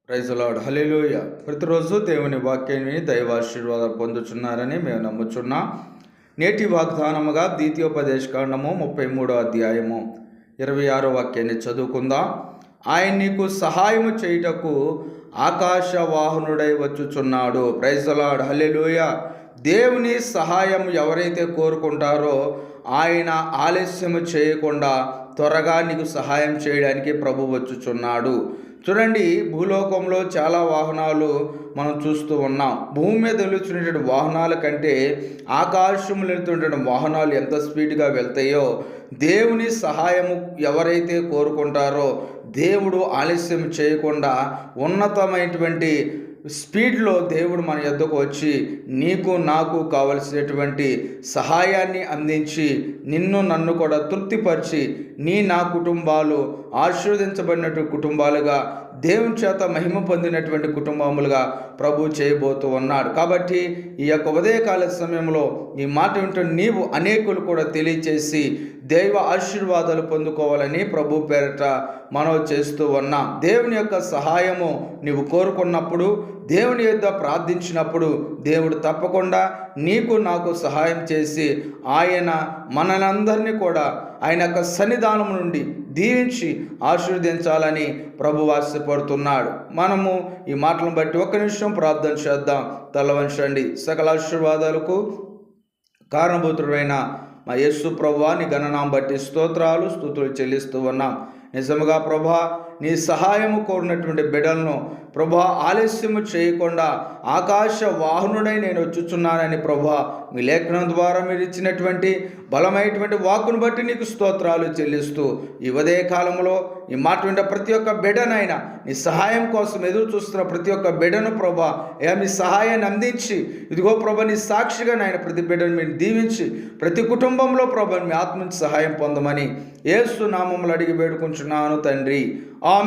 Praise the Lord. హల్లెలూయా. ప్రతిరోజు దేవుని వాక్యాన్ని దైవాశీర్వాదం పొందుచున్నారని మేము నమ్ముచున్నాం. నేటి వాగ్దానముగా ద్వితీయోపదేశకాండము 33వ అధ్యాయము 26వ వాక్యాన్ని చదువుకుందాం. ఆయన నీకు సహాయము చేయుటకు ఆకాశ వాహనుడై వచ్చుచున్నాడు. Praise the Lord. హల్లెలూయా. దేవుని సహాయం ఎవరైతే కోరుకుంటారో ఆయన ఆలస్యము చేయకుండా త్వరగా నీకు సహాయం చేయడానికి ప్రభు వచ్చుచున్నాడు. చూడండి, భూలోకంలో చాలా వాహనాలు మనం చూస్తూ ఉన్నాం. భూమి మీద వెళ్తున్నటువంటి వాహనాల కంటే ఆకాశంలో వెళ్తున్నటువంటి వాహనాలు ఎంత స్పీడ్గా వెళ్తాయో దేవుని సహాయము ఎవరైతే కోరుకుంటారో దేవుడు ఆలస్యం చేయకుండా ఉన్నతమైనటువంటి స్పీడ్లో దేవుడు మన యొద్దకు వచ్చి నీకు నాకు కావలసినటువంటి సహాయాన్ని అందించి నిన్ను నన్ను కూడా తృప్తిపరిచి నా కుటుంబాలు ఆశీర్వదించబడినటువంటి కుటుంబాలుగా దేవుని చేత మహిమ పొందినటువంటి కుటుంబములుగా ప్రభు చేయబోతూ ఉన్నాడు. కాబట్టి ఈ యొక్క ఉదయకాల సమయంలో ఈ మాట వింటున్న నీవు అనేకులు కూడా తెలియచేసి దైవ ఆశీర్వాదాలు పొందుకోవాలని ప్రభు పేరట మనవి చేస్తూ ఉన్నాం. దేవుని యొక్క సహాయము నీవు కోరుకున్నప్పుడు, దేవుని యొద్ద ప్రార్థించినప్పుడు దేవుడు తప్పకుండా నీకు నాకు సహాయం చేసి ఆయన మనలందరినీ కూడా ఆయన యొక్క సన్నిధానం నుండి దీవించి ఆశీర్వదించాలని ప్రభు ఆశపడుతున్నాడు. మనము ఈ మాటలను బట్టి ఒక్క నిమిషం ప్రార్థన చేద్దాం. తలవంచండి. సకల ఆశీర్వాదాలకు కారణభూతుడైన మా యేసు ప్రభువా, నీ గణనాం బట్టి స్తోత్రాలు స్తుతులు చెల్లిస్తూ ఉన్నాం. నిజముగా ప్రభా, నీ సహాయము కోరినటువంటి బిడ్డలను ప్రభా ఆలస్యము చేయకుండా ఆకాశ వాహనుడై నేను వచ్చుచున్నానని ప్రభా మీ లేఖనం ద్వారా మీరు ఇచ్చినటువంటి బలమైనటువంటి వాక్కును బట్టి నీకు స్తోత్రాలు చెల్లిస్తూ ఈ ఉదయ కాలంలో ఈ మాట వింటే ప్రతి ఒక్క బిడ్డనైనా నీ సహాయం కోసం ఎదురు చూస్తున్న ప్రతి ఒక్క బిడ్డను ప్రభా మీ సహాయాన్ని అందించి ఇదిగో ప్రభా నీ సాక్షిగా నాయన ప్రతి బిడ్డను మీరు దీవించి ప్రతి కుటుంబంలో ప్రభా మీ ఆత్మ సహాయం పొందమని యేసు నామములో అడిగి వేడుకుంటున్నాను తండ్రి. ఆమేన్.